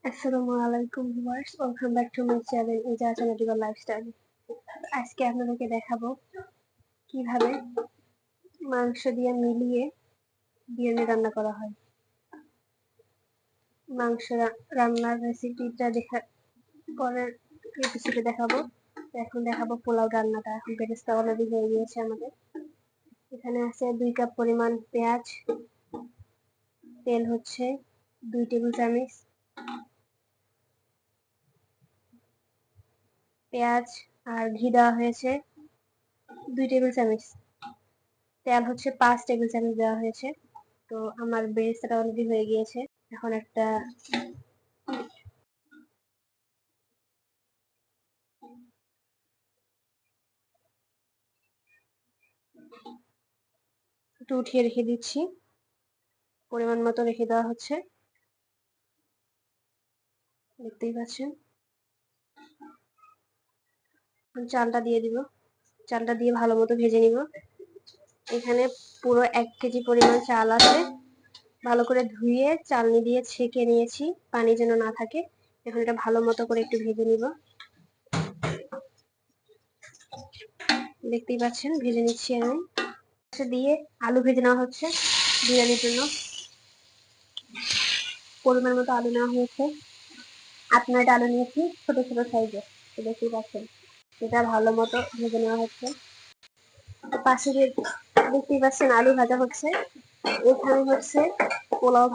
আসসালামু আলাইকুম viewers, welcome back to my channel Ejaz নাটিবা লাইফস্টাইল। আজকে আপনাদেরকে দেখাবো কিভাবে মাংস দিয়ে মিলিয়ে বিরিয়ানি রান্না করা হয়। মাংস রান্নার রেসিপিটা পরের এপিসোডে দেখাবো। এখন দেখাবো পোলাও রান্নাটা। এখন বেরেস্তা অলরেডি হয়ে গিয়েছে আমাদের। এখানে আছে 2 কাপ পরিমাণ পেঁয়াজ, তেল হচ্ছে 2 টেবিল চামচ, পেঁয়াজ আর ঘি দেওয়া হয়েছে 2 টেবিল চামচ, তেল হচ্ছে 5 টেবিল চামচ দেওয়া হয়েছে। তো আমার বেরেস্তাটা অলরেডি হয়ে গিয়েছে। এখন একটা একটু উঠিয়ে রেখে দিচ্ছি, পরিমাণ মতো রেখে দেওয়া হচ্ছে, দেখতেই পাচ্ছেন। চালটা দিয়ে দিব, চালটা দিয়ে ভালো মতো ভেজে নিব। এখানে পুরো 1 কেজি পরিমাণ চাল আছে, ভালো করে ধুয়ে চালনি দিয়ে ছেঁকে নিয়েছি, পানি যেন না থাকে। এখন এটা ভালো মতো করে একটু ভেজে নিব, দেখতেই পাচ্ছেন ভেজে নিচ্ছি আমি। দিয়ে আলু ভেজে নেওয়া হচ্ছে বিরিয়ানির জন্য। পরিমাণ মতো আলু নেওয়া হয়েছে, 8-9টা আলু নিয়েছি ছোট ছোট সাইজের, দেখতেই পাচ্ছেন। এটা ভালো মতো ভেজে নেওয়া হচ্ছে। পাশে দেখতেই পাচ্ছেন আলু ভাজা হচ্ছে। এখানে হচ্ছে পোলাও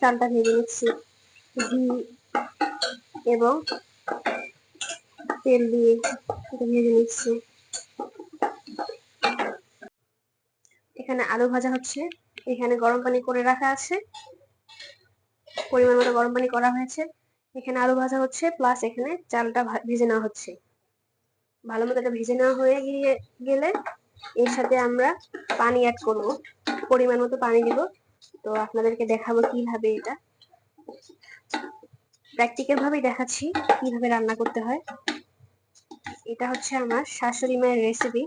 চালটা ভেজে নিচ্ছি ঘি এবং তেল দিয়ে এটা ভেজে নিচ্ছি। এখানে আলু ভাজা হচ্ছে, এখানে গরম পানি করে রাখা আছে, পরিমাণ মতো গরম পানি করা হয়েছে। এখানে আলু ভাজা হচ্ছে, প্লাস এখানে চালটা ভেজে নেওয়া হচ্ছে। ভালো মতো এটা ভেজে নেওয়া হয়ে গেলে এর সাথে আমরা পানি অ্যাড করব, পরিমাণ মতো পানি দিব। তো আপনাদেরকে দেখাবো কিভাবে, এটা প্র্যাকটিক্যাল ভাবেই দেখাচ্ছি কিভাবে রান্না করতে হয়। এটা হচ্ছে আমার শাশুড়ি মায়ের রেসিপি,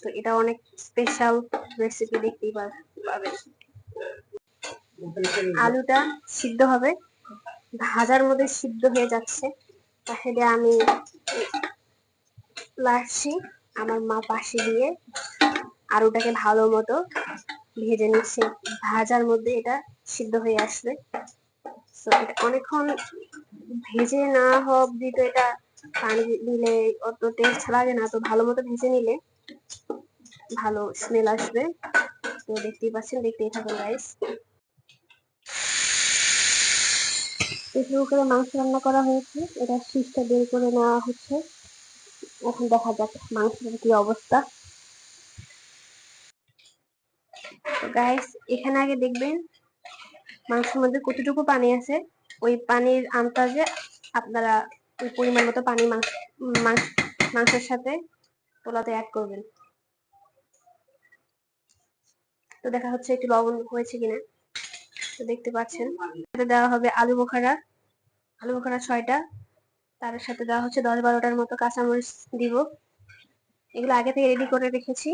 তো এটা অনেক স্পেশাল রেসিপি, দেখতেই পাবেন। আলুটা সিদ্ধ হবে, ভাজার মধ্যে সিদ্ধ হয়ে যাচ্ছে। তাহলে আমি লাগছি, আমার মা পাশে দিয়ে আলুটাকে ভালো মতো ভেজে নিচ্ছে। ভাজার মধ্যে এটা সিদ্ধ হয়ে আসবে। তো এটা অনেকক্ষণ ভেজে না হোক দিতে, এটা পানি দিলে অত টেস্ট লাগে না। তো ভালো মতো ভেজে নিলে ভালো স্মেল আসবে। তো দেখতেই পাচ্ছেন, দেখতেই থাকুন গাইস। এর উপরে মাংস রান্না করা হয়েছে, এটা শীষটা বের করে নেওয়া হচ্ছে। এখন দেখা যাক মাংসের কি অবস্থা। তো গাইস, এখানে আগে দেখবেন মাংসের মধ্যে কতটুকু পানি আছে। ওই পানির আন্দাজে আপনারা ওই পরিমাণ মতো পানি মাংসের সাথে পোলাওতে অ্যাড করবেন। তো দেখা হচ্ছে একটু লবণ হয়েছে কিনা। তো দেখতে পাচ্ছেন দেওয়া হবে আলু বোখারা 6টা। তার সাথে দেওয়া হচ্ছে 10-12টার মতো কাঁচামরিচ দিব। এগুলো আগে থেকে রেডি করে রেখেছি।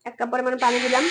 1 কাপ পরিমাণ পানি দিলাম,